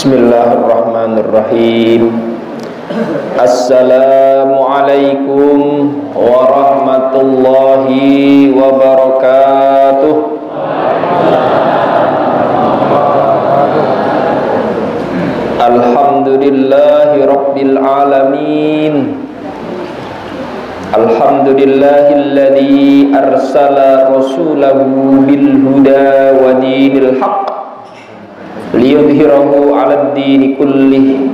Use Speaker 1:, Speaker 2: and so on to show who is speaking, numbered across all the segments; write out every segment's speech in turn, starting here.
Speaker 1: Bismillahirrahmanirrahim. Assalamualaikum warahmatullahi wabarakatuh. Alhamdulillahi rabbil alamin. Alhamdulillahilladzi arsala rasulahu bil huda wa dinil haqq liyudhhirahu 'alad dini kullih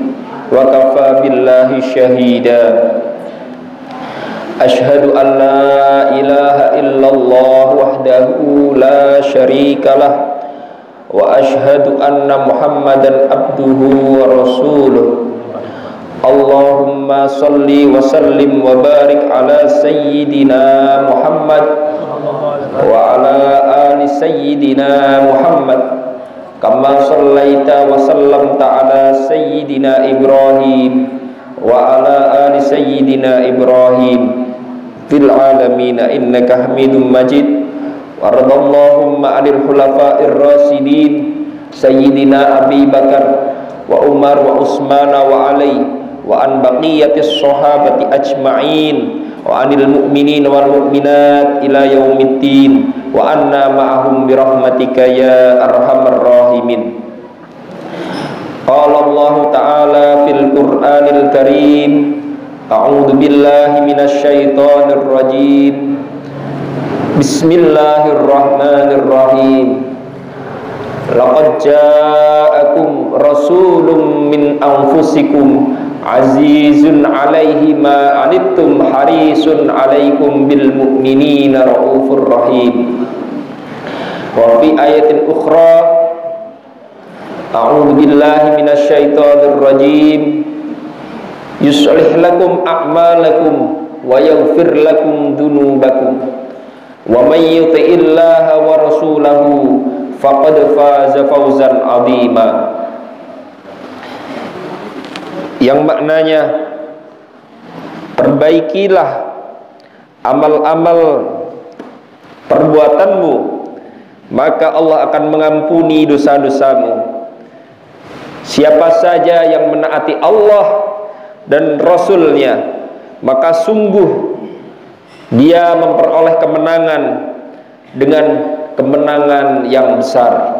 Speaker 1: wa kafa billahi syahida. Asyhadu an la ilaha illallah wahdahu la syarikalah wa asyhadu anna Muhammadan abduhu wa rasuluh. Allahumma salli wa sallim wa barik ala sayyidina Muhammad wa ala ali sayyidina Muhammad kama sallaita wa sallamta ala sayyidina Ibrahim wa ala ali sayyidina Ibrahim fil alamin innaka Hamidum Majid. Waradallahumma 'anil khulafa'ir rasyidin sayyidina Abi Bakar wa Umar wa Utsman wa Ali wa an baqiyatis sahabati ajma'in wa 'anil mu'minin wal mu'minat ila yaumiddin wa anna ma'ahum birahmatika ya arhamar rahimin. Qala Allah ta'ala fil Qur'anil Karim, a'udzu billahi minasy syaithanir rajim. Bismillahirrahmanirrahim. Laqad ja'akum rasulun min anfusikum azizun 'alaihi ma 'anittum harisun 'alaikum bil mu'minina raufur rahim. Wa fi ayatin ukhra, a'udzu billahi minasy syaithanir rajim. Yuslih lakum a'malakum wa yaghfir lakum dzunubakum wa may yuti'illaha wa rasulahu faqad faza fawzan 'azima. Yang maknanya, perbaikilah amal-amal perbuatanmu, maka Allah akan mengampuni dosa-dosamu. Siapa saja yang menaati Allah dan Rasul-Nya, maka sungguh dia memperoleh kemenangan dengan kemenangan yang besar.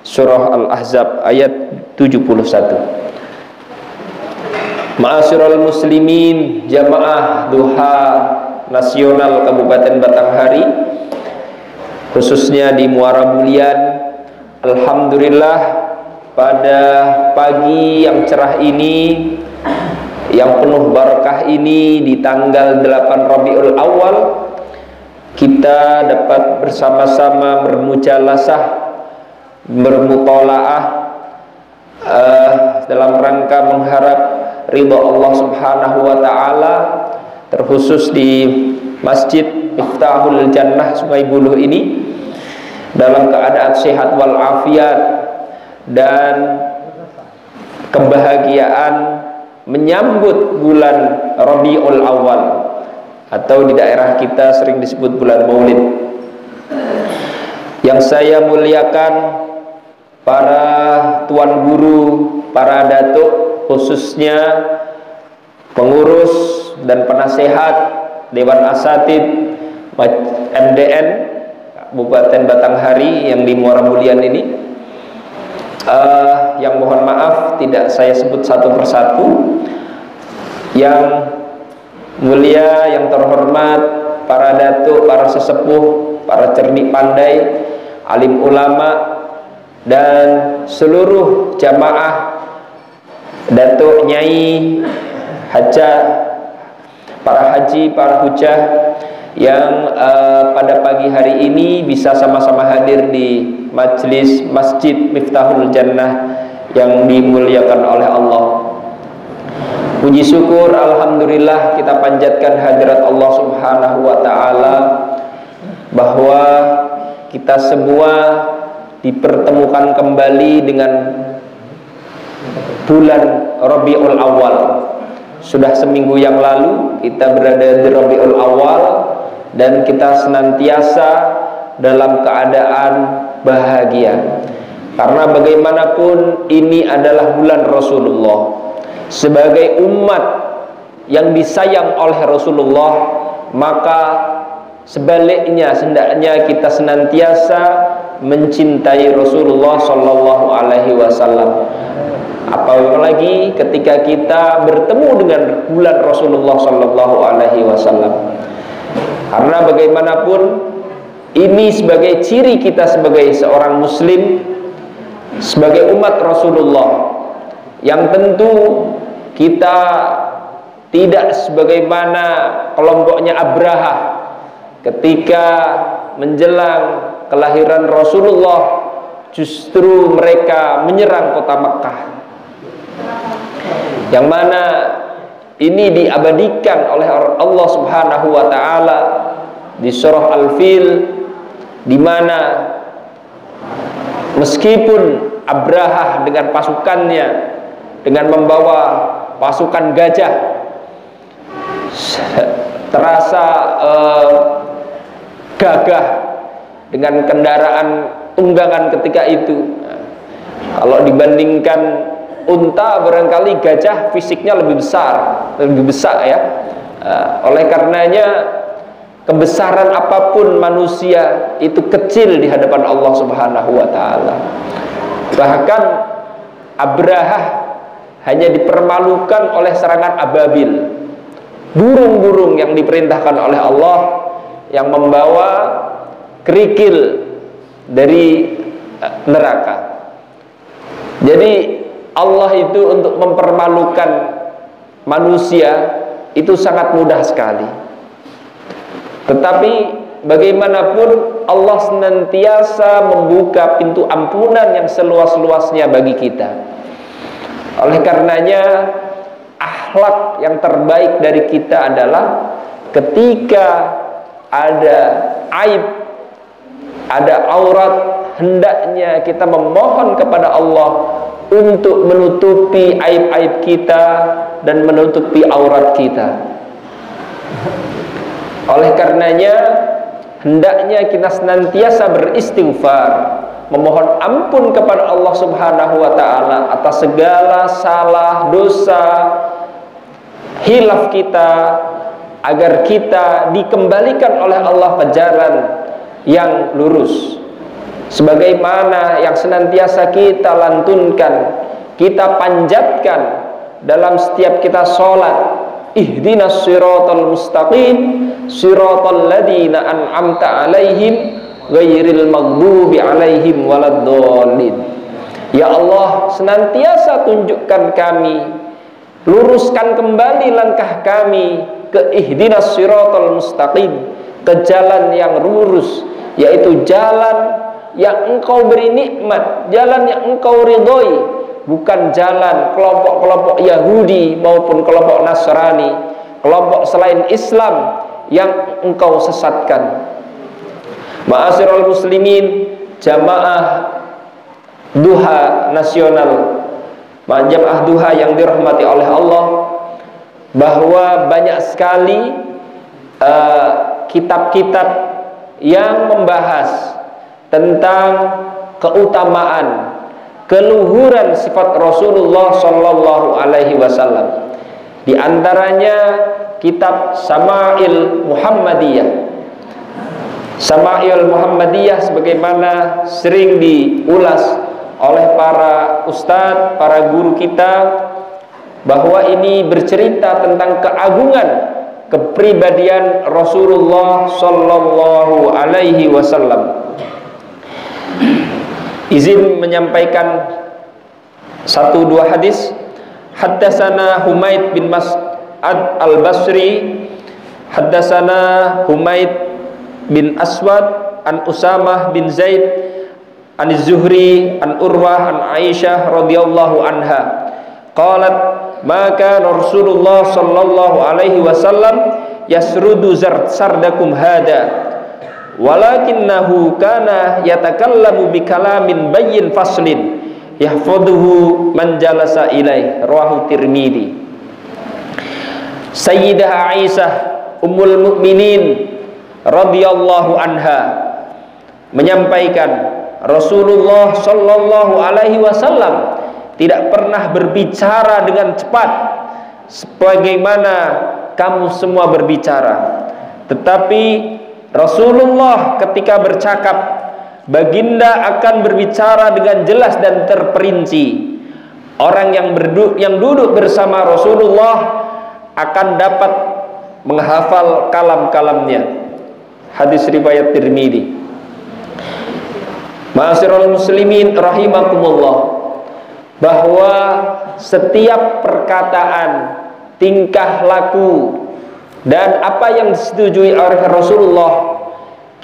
Speaker 1: Surah Al-Ahzab ayat 71. Ma'asyiral muslimin, jamaah duha nasional Kabupaten Batanghari, khususnya di Muara Bulian. Alhamdulillah, pada pagi yang cerah ini, yang penuh barakah ini, di tanggal 8 Rabiul Awal, kita dapat bersama-sama bermujalasah, bermutolaah dalam rangka mengharap ridha Allah Subhanahu wa ta'ala, terkhusus di Masjid Miftahul Jannah Sungai Buloh ini, dalam keadaan sehat walafiat dan kebahagiaan menyambut bulan Rabiul Awal, atau di daerah kita sering disebut bulan Maulid. Yang saya muliakan para tuan guru, para datuk, khususnya pengurus dan penasehat Dewan Asatid MDN Kabupaten Batanghari yang di Muara Bulian ini, yang mohon maaf tidak saya sebut satu persatu. Yang mulia, yang terhormat, para datuk, para sesepuh, para cerdik pandai, alim ulama, dan seluruh jamaah datuk, nyai, hajah, para haji, para hujah yang pada pagi hari ini bisa sama-sama hadir di majlis Masjid Miftahul Jannah yang dimuliakan oleh Allah. Puji syukur, alhamdulillah, kita panjatkan hadirat Allah Subhanahu wa ta'ala bahwa kita semua dipertemukan kembali dengan bulan Rabiul Awal. Sudah seminggu yang lalu kita berada di Rabiul Awal, dan kita senantiasa dalam keadaan bahagia. Karena bagaimanapun ini adalah bulan Rasulullah. Sebagai umat yang disayang oleh Rasulullah, maka sebaliknya hendaknya kita senantiasa mencintai Rasulullah sallallahu alaihi wasallam. Apalagi ketika kita bertemu dengan bulan Rasulullah sallallahu alaihi wasallam. Karena bagaimanapun ini sebagai ciri kita sebagai seorang muslim, sebagai umat Rasulullah, yang tentu kita tidak sebagaimana kelompoknya Abraha ketika menjelang kelahiran Rasulullah, justru mereka menyerang kota Mekkah, yang mana ini diabadikan oleh Allah Subhanahu wa taala di surah Al-Fil, di mana meskipun Abraha dengan pasukannya, dengan membawa pasukan gajah, terasa gagah dengan kendaraan tunggangan ketika itu. Kalau dibandingkan unta, barangkali gajah fisiknya lebih besar ya. Oleh karenanya kebesaran apapun manusia itu kecil di hadapan Allah Subhanahu wa taala. Bahkan Abraha hanya dipermalukan oleh serangan ababil, burung-burung yang diperintahkan oleh Allah yang membawa kerikil dari neraka. Jadi Allah itu untuk mempermalukan manusia itu sangat mudah sekali. Tetapi bagaimanapun Allah senantiasa membuka pintu ampunan yang seluas-luasnya bagi kita. Oleh karenanya akhlak yang terbaik dari kita adalah ketika ada aib, ada aurat, hendaknya kita memohon kepada Allah untuk menutupi aib-aib kita dan menutupi aurat kita. Oleh karenanya hendaknya kita senantiasa beristighfar, memohon ampun kepada Allah Subhanahu wa taala atas segala salah, dosa, hilaf kita, agar kita dikembalikan oleh Allah ke jalan yang lurus, sebagaimana yang senantiasa kita lantunkan, kita panjatkan dalam setiap kita sholat. Ihdinas siratal mustaqim, siratal ladzina an'amta alaihim ghairil maghdubi alaihim waladdallin. Ya Allah, senantiasa tunjukkan kami, luruskan kembali langkah kami ke ihdinas siratal mustaqim, ke jalan yang lurus, yaitu jalan yang Engkau beri nikmat, jalan yang Engkau ridhoi, bukan jalan kelompok-kelompok Yahudi maupun kelompok Nasrani, kelompok selain Islam yang Engkau sesatkan. Ma'asyiral muslimin, jamaah duha nasional, jamaah duha yang dirahmati oleh Allah, bahwa banyak sekali kitab-kitab yang membahas tentang keutamaan, keluhuran sifat Rasulullah sallallahu alaihi wasallam. Di antaranya kitab Sama'il Muhammadiyah. Sama'il Muhammadiyah sebagaimana sering diulas oleh para ustadz, para guru kita, bahwa ini bercerita tentang keagungan kepribadian Rasulullah sallallahu alaihi wasallam. Izin menyampaikan satu dua hadis. Haddatsana Humaid bin Mas'ad al-Basri, haddatsana Humaid bin Aswad an Usamah bin Zaid an Zuhri an Urwah an Aisyah radhiyallahu anha qalat ma kana Rasulullah sallallahu alaihi wasallam yasrudu sardakum hada walakinnahu kana yatakallamu bikalamin bayyin faslin yahfaduhu man jalasa ilaih, rawahu Tirmidzi. Sayyidah Aisyah ummul mukminin radhiyallahu anha menyampaikan Rasulullah Shallallahu Alaihi Wasallam tidak pernah berbicara dengan cepat sebagaimana kamu semua berbicara. Tetapi Rasulullah ketika bercakap, baginda akan berbicara dengan jelas dan terperinci. Orang yang duduk bersama Rasulullah akan dapat menghafal kalam-kalamnya. Hadis riwayat Tirmidzi. Ma'asyiral muslimin rahimakumullah, bahwa setiap perkataan, tingkah laku, dan apa yang disetujui oleh Rasulullah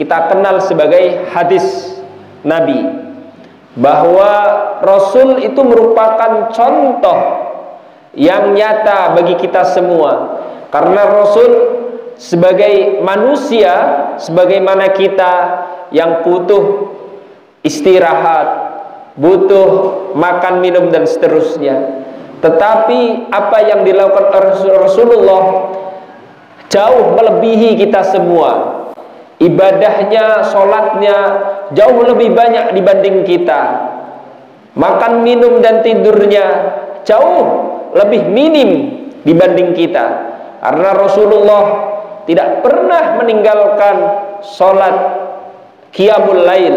Speaker 1: kita kenal sebagai hadis Nabi, bahwa Rasul itu merupakan contoh yang nyata bagi kita semua. Karena Rasul sebagai manusia, sebagaimana kita yang butuh istirahat, butuh makan, minum, dan seterusnya, tetapi apa yang dilakukan Rasulullah jauh melebihi kita semua. Ibadahnya, sholatnya jauh lebih banyak dibanding kita. Makan, minum, dan tidurnya jauh lebih minim dibanding kita. Karena Rasulullah tidak pernah meninggalkan sholat qiyamul lail,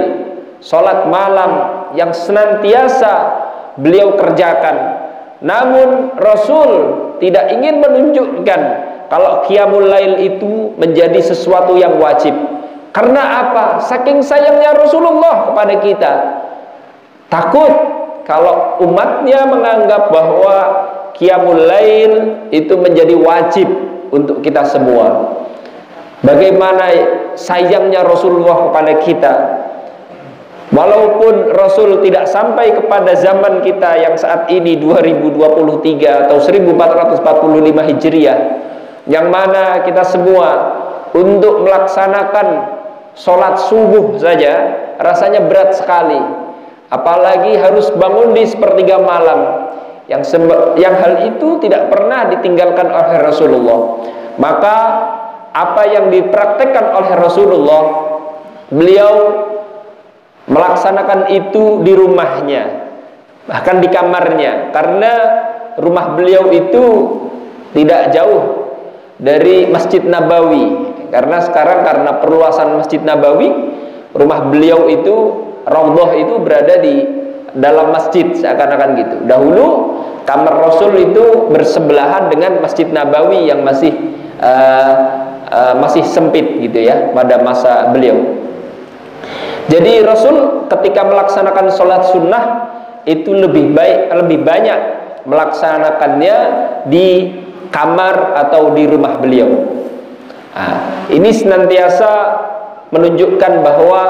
Speaker 1: sholat malam yang senantiasa beliau kerjakan. Namun Rasul tidak ingin menunjukkan kalau qiyamul lail itu menjadi sesuatu yang wajib. Karena apa? Saking sayangnya Rasulullah kepada kita, takut kalau umatnya menganggap bahwa qiyamul lail itu menjadi wajib untuk kita semua. Bagaimana sayangnya Rasulullah kepada kita. Walaupun Rasul tidak sampai kepada zaman kita yang saat ini 2023 atau 1445 Hijriah, yang mana kita semua untuk melaksanakan sholat subuh saja rasanya berat sekali, apalagi harus bangun di sepertiga malam, yang hal itu tidak pernah ditinggalkan oleh Rasulullah. Maka apa yang dipraktekkan oleh Rasulullah, beliau melaksanakan itu di rumahnya, bahkan di kamarnya, karena rumah beliau itu tidak jauh dari Masjid Nabawi. Karena sekarang karena perluasan Masjid Nabawi, rumah beliau itu, raudhah itu berada di dalam masjid seakan-akan gitu. Dahulu kamar Rasul itu bersebelahan dengan Masjid Nabawi yang masih sempit gitu ya pada masa beliau. Jadi Rasul ketika melaksanakan sholat sunnah itu lebih banyak melaksanakannya di kamar atau di rumah beliau. Nah, ini senantiasa menunjukkan bahwa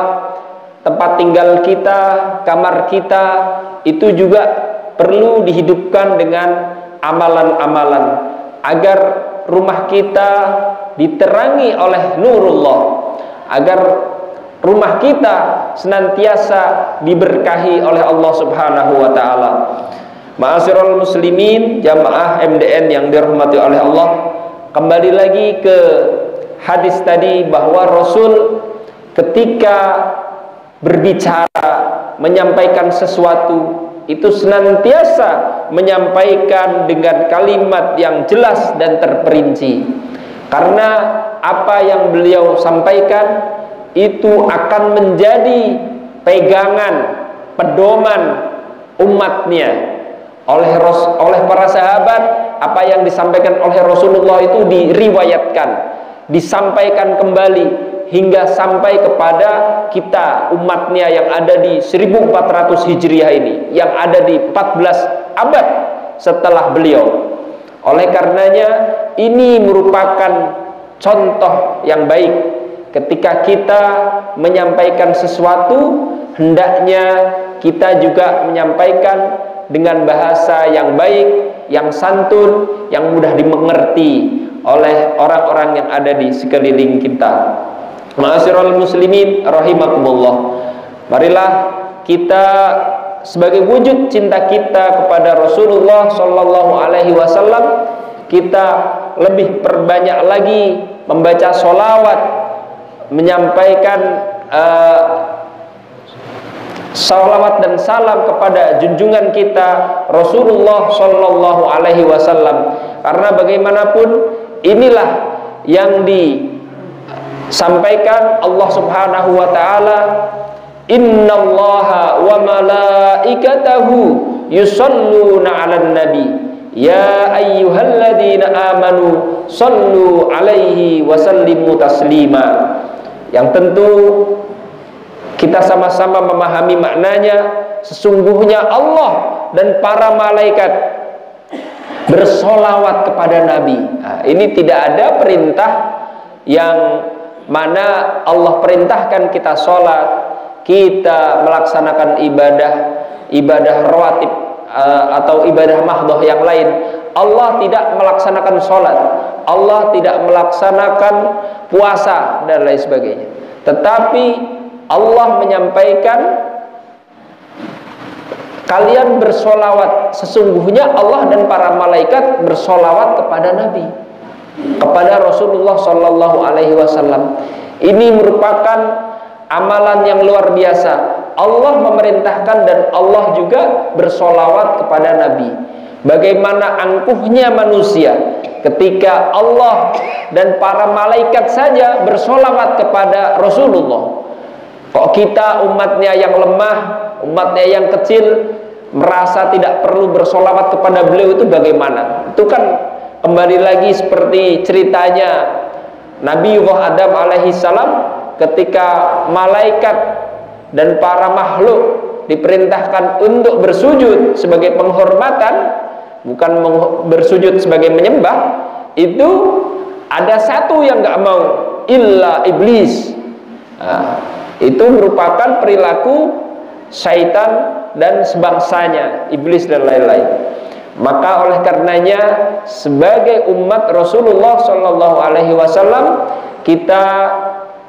Speaker 1: tempat tinggal kita, kamar kita itu juga perlu dihidupkan dengan amalan-amalan agar rumah kita diterangi oleh nurullah, agar rumah kita senantiasa diberkahi oleh Allah Subhanahu wa taala. Ma'asyiral muslimin, jamaah MDN yang dirahmati oleh Allah, kembali lagi ke hadis tadi bahwa Rasul ketika berbicara, menyampaikan sesuatu itu senantiasa menyampaikan dengan kalimat yang jelas dan terperinci. Karena apa yang beliau sampaikan itu akan menjadi pegangan, pedoman umatnya. Oleh para sahabat, apa yang disampaikan oleh Rasulullah itu diriwayatkan, disampaikan kembali hingga sampai kepada kita umatnya yang ada di 1400 Hijriah ini, yang ada di 14 abad setelah beliau. Oleh karenanya ini merupakan contoh yang baik. Ketika kita menyampaikan sesuatu, hendaknya kita juga menyampaikan dengan bahasa yang baik, yang santun, yang mudah dimengerti oleh orang-orang yang ada di sekeliling kita. Ma'asyiral muslimin rahimakumullah, marilah kita sebagai wujud cinta kita kepada Rasulullah Shallallahu Alaihi Wasallam, kita lebih perbanyak lagi membaca sholawat, menyampaikan salawat dan salam kepada junjungan kita Rasulullah Shallallahu Alaihi Wasallam, karena bagaimanapun inilah yang disampaikan Allah Subhanahu Wa Taala, Innallaha wa malaikatahu yusalluna 'alan nabi ya ayyuhalladzina amanu sallu 'alaihi wa sallimu taslima. Yang tentu kita sama-sama memahami maknanya, sesungguhnya Allah dan para malaikat bersolawat kepada Nabi. Nah, ini tidak ada perintah yang mana Allah perintahkan kita sholat, kita melaksanakan ibadah rawatib atau ibadah mahdoh yang lain. Allah tidak melaksanakan sholat, Allah tidak melaksanakan puasa dan lain sebagainya, tetapi Allah menyampaikan kalian bersolawat, sesungguhnya Allah dan para malaikat bersolawat kepada Nabi, kepada Rasulullah Shallallahu Alaihi Wasallam. Ini merupakan amalan yang luar biasa. Allah memerintahkan dan Allah juga bersolawat kepada Nabi. Bagaimana angkuhnya manusia ketika Allah dan para malaikat saja bersolawat kepada Rasulullah. Kok kita umatnya yang lemah, umatnya yang kecil, merasa tidak perlu bersolawat kepada beliau, itu bagaimana? Itu kan kembali lagi seperti ceritanya Nabi Adam alaihissalam ketika malaikat dan para makhluk diperintahkan untuk bersujud sebagai penghormatan, bukan bersujud sebagai menyembah, itu ada satu yang nggak mau, illa iblis. Itu merupakan perilaku syaitan dan sebangsanya, iblis dan lain-lain. Maka oleh karenanya sebagai umat Rasulullah Shallallahu Alaihi Wasallam, kita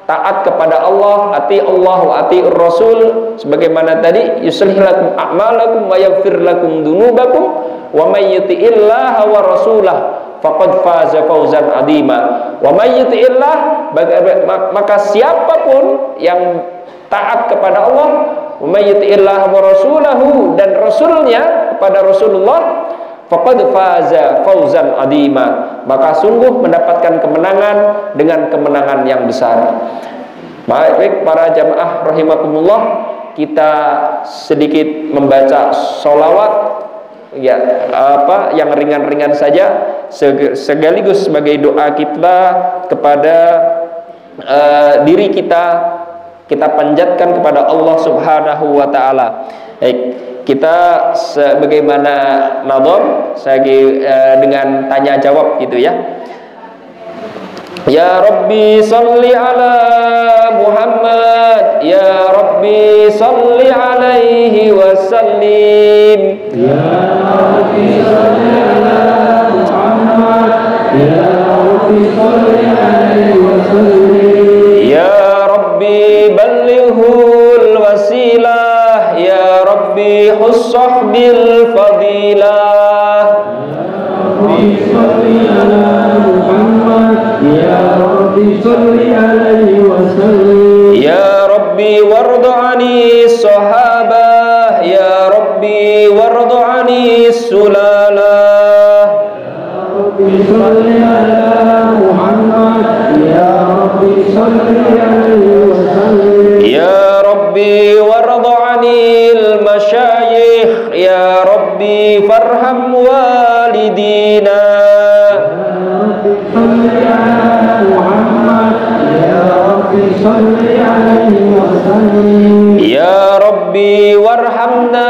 Speaker 1: taat kepada Allah, ati Allah wa atiur Rasul, sebagaimana tadi, yuslih lakum a'malakum wa yaghfir lakum dunubakum wa may yuti'illaha wa rasulah faqad faza fawzan adima. Wa may yuti'illah, maka siapapun yang taat kepada Allah, wa may yuti'illah wa rasulahu, dan rasulnya kepada Rasulullah, faqad faza fawzan adima, maka sungguh mendapatkan kemenangan dengan kemenangan yang besar. Baik para jamaah rahimakumullah, kita sedikit membaca sholawat ya, yang ringan-ringan saja, sekaligus sebagai doa kita kepada diri kita panjatkan kepada Allah Subhanahu wa taala. Baik, kita sebagaimana nadham dengan tanya jawab gitu ya. Ya Rabbi salli ala Muhammad, Ya Rabbi salli alaihi wa sallim. Ya Rabbi salli ala Muhammad, Ya Rabbi salli alaihi wa sallim. Ya Rabbi ballighul wasilah, Ya Rabbi hussah bil fadilah. Ya Rabbi salli ala Muhammad, Ya Rabbi salli alaihi wa sallim. Ya Rabbi warda 'ani sahabah, Ya Rabbi warda 'ani sulalah. Ya Rabbi salli ala Muhammad, Ya Rabbi salli alaihi wa sallim. Ya Rabbi warda 'anil masyayikh, Ya Rabbi farham walidina. Ya Rabbi warhamna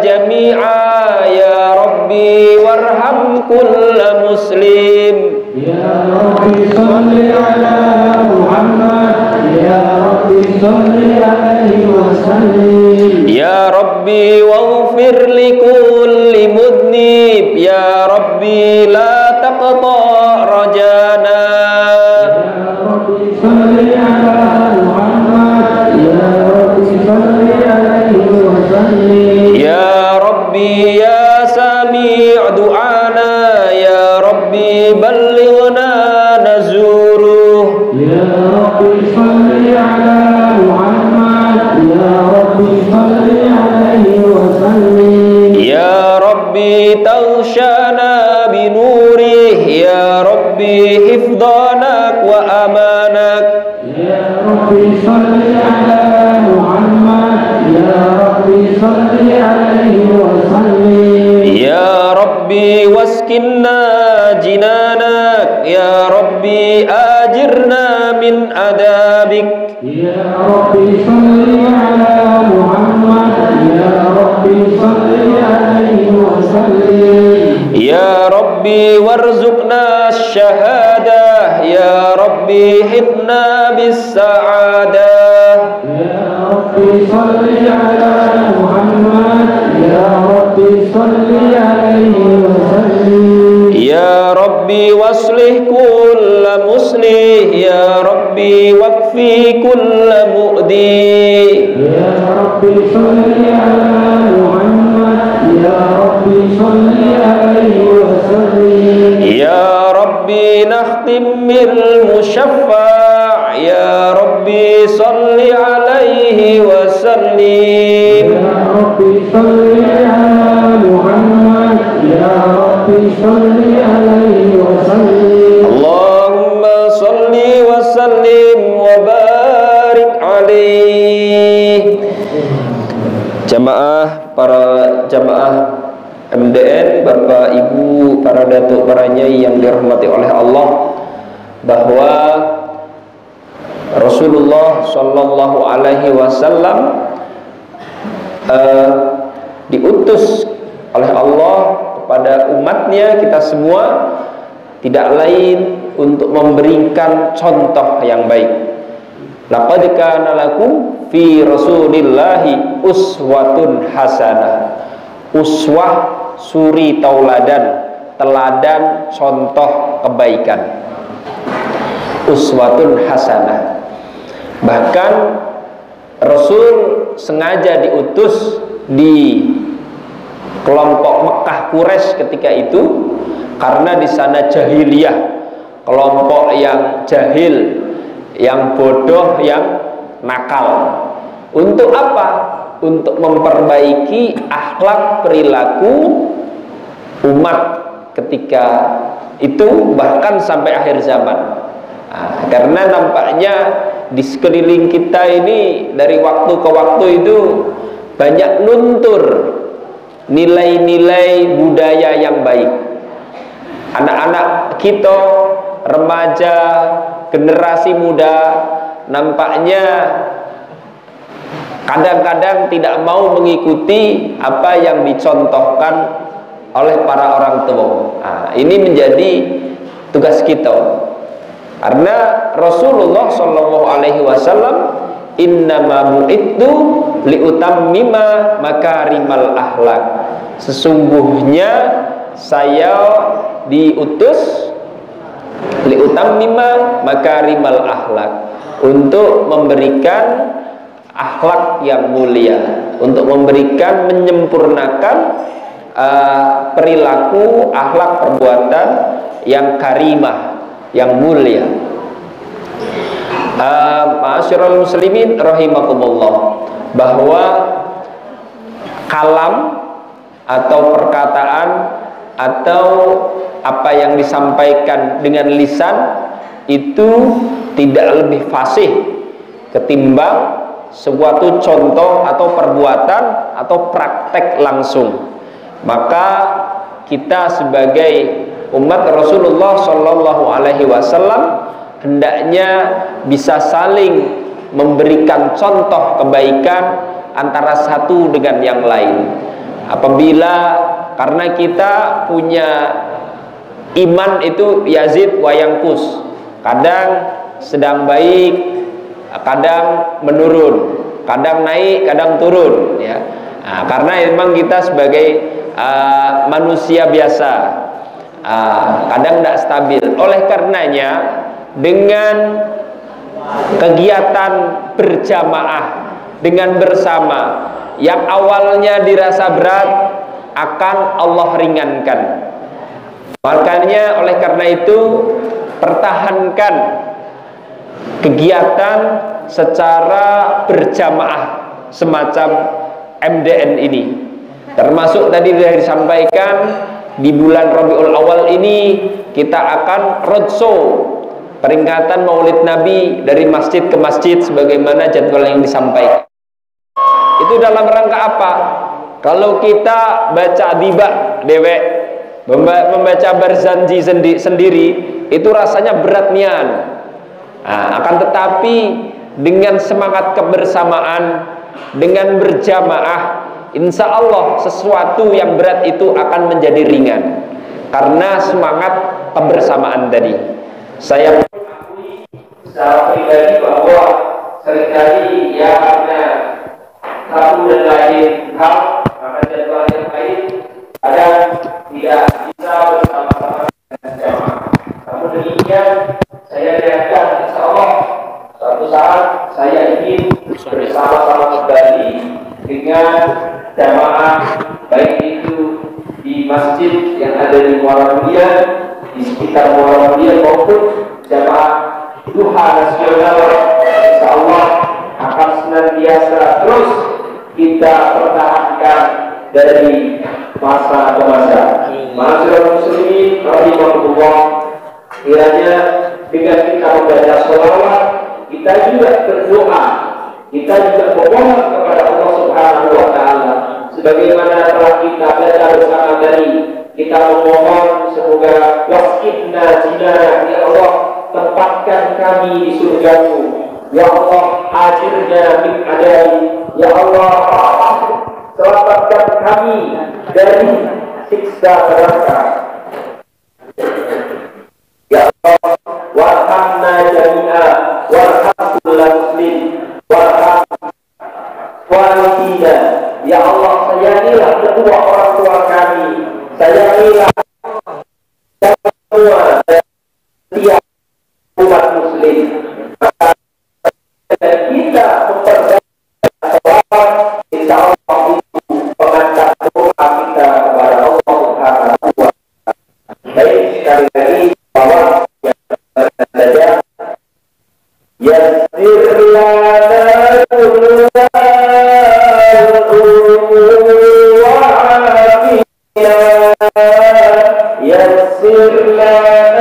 Speaker 1: jami'a, Ya Rabbi warham kulla muslim. Ya Rabbi salli ala Muhammad, Ya Rabbi salli alaihi wa sallim. Ya Rabbi waghfir li kulli mudnib, Ya Rabbi la taqta rajana. Ya Rabbi salli ala Muhammad, Ya Rabbi salli alaihi wa sallim. Ya Rabbi ya sami' du'ana, Ya Rabbi ballighna nazuruh. Ya Rabbi salli ala Muhammad, Ya Rabbi salli
Speaker 2: صل على محمد يا ربي صل عليه وسلم
Speaker 1: يا ربي واسكننا جنانك يا ربي آجرنا من عذابك
Speaker 2: يا ربي صل على محمد يا ربي صل عليه وسلم
Speaker 1: يا ربي وارزقنا الشهادة يا ربي حطنا بالسعادة
Speaker 2: يا ربي صل على محمد يا ربي صل عليه وسلم
Speaker 1: يا ربي واصلح كل مصلح يا ربي واكفي كل مؤذي
Speaker 2: يا ربي صل على محمد يا ربي صل عليه وسلم
Speaker 1: يا ربي نختم بالمشفع يا ربي صل عليه وسلم
Speaker 2: يا ربي صل على محمد يا ربي صل عليه وسلم
Speaker 1: اللهم صل وسلم وبارك عليه. Jamaah, para jamaah MDN, Bapak Ibu, para datuk, para nyai yang dirahmati oleh Allah, bahwa Rasulullah Shallallahu Alaihi Wasallam diutus oleh Allah kepada umatnya, kita semua, tidak lain untuk memberikan contoh yang baik. Laqad kana lakum fi Rasulillahi uswatun hasanah. Uswah, suri tauladan, teladan, contoh kebaikan. Uswatun hasanah. Bahkan Rasul sengaja diutus di kelompok Mekah Quraisy ketika itu karena di sana jahiliyah, kelompok yang jahil, yang bodoh, yang nakal. Untuk apa? Untuk memperbaiki akhlak perilaku umat ketika itu, bahkan sampai akhir zaman. Nah, karena nampaknya di sekeliling kita ini dari waktu ke waktu itu banyak luntur nilai-nilai budaya yang baik. Anak-anak kita, remaja, generasi muda, nampaknya kadang-kadang tidak mau mengikuti apa yang dicontohkan oleh para orang tua. Nah, ini menjadi tugas kita, karena Rasulullah Shallallahu Alaihi Wasallam innama bu'ittu liutammima makarimal akhlak. Sesungguhnya saya diutus liutammima makarimal akhlak, untuk memberikan akhlak yang mulia, untuk memberikan, menyempurnakan perilaku, akhlak, perbuatan yang karimah, yang mulia. Ma'asyiral muslimin rahimakumullah, bahwa kalam atau perkataan atau apa yang disampaikan dengan lisan itu tidak lebih fasih ketimbang suatu contoh atau perbuatan atau praktek langsung. Maka kita sebagai umat Rasulullah Shallallahu Alaihi Wasallam hendaknya bisa saling memberikan contoh kebaikan antara satu dengan yang lain. Apabila karena kita punya iman itu yazid wa yanqus, kadang sedang baik, kadang menurun, kadang naik, kadang turun, ya. Nah, karena memang kita sebagai manusia biasa, kadang tidak stabil. Oleh karenanya, dengan kegiatan berjamaah, dengan bersama, yang awalnya dirasa berat akan Allah ringankan. Makanya oleh karena itu, pertahankan kegiatan secara berjamaah semacam MDN ini. Termasuk tadi sudah disampaikan, di bulan Rabiul Awal ini kita akan roadshow peringatan Maulid Nabi dari masjid ke masjid sebagaimana jadwal yang disampaikan. Itu dalam rangka apa? Kalau kita baca adibah dewek, membaca berzanji sendiri, itu rasanya berat nian. Nah, akan tetapi dengan semangat kebersamaan, dengan berjamaah, insya Allah sesuatu yang berat itu akan menjadi ringan karena semangat kebersamaan tadi. Saya mengakui secara pribadi bahwa seringkali ya karena satu dan lain hal, karena jadwal yang lain kadang tidak bisa bersama-sama dengan jamaah. Namun demikian saya lihatkan insya Allah suatu saat saya ingin bersama-sama kembali dengan jamaah, baik itu di masjid yang ada di Muara Mulia, di sekitar Muara Mulia maupun jamaah duha nasional. Insya Allah akan senantiasa terus kita pertahankan dari masa ke masa. Ma'asyiral muslimin rahimahullah, kiranya dengan kita membaca sholawat, kita juga berdoa, kita juga memohon kepada Allah Subhanahu wa Ta'ala, sebagaimana telah kita baca bersama tadi. Kita memohon semoga wasqina jinana, ya Allah, tempatkan kami di surga-Mu, ya Allah, ajirna min adai, ya Allah, selamatkan kami dari siksa neraka, ya Allah, warhamna jami'a, warham kulla muslim, warham walidina, ya Allah, sayangilah kedua orang tua kami, sayangilah semua setiap umat muslim. Dan kita memperbaiki selawat, insya Allah itu pengantar doa kita kepada Allah Subhanahu wa Ta'ala. Baik, sekali lagi bahwa yang saja yassir lana yassir lana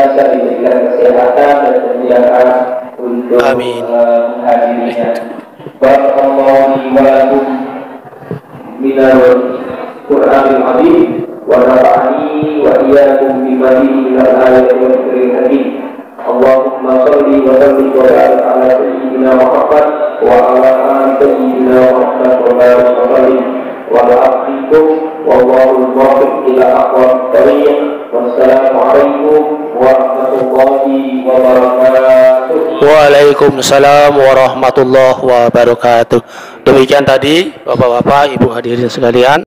Speaker 1: senantiasa diberikan kesehatan dan kemudahan untuk menghadirinya. Barakallahu li wa lakum minal Qur'anil azim wa nafa'ani wa iyyakum bima fihi minal ayati wal dhikril hakim. Allahumma shalli wa sallim wa barik ala sayyidina Muhammad wa ala ali sayyidina Muhammad wa barik wa sallim wa la'afikum wallahu muwaffiq ila aqwamit thariq. Wassalamualaikum warahmatullahi wabarakatuh.
Speaker 3: Waalaikumsalam warahmatullahi wabarakatuh. Demikian tadi Bapak-bapak, Ibu hadirin sekalian.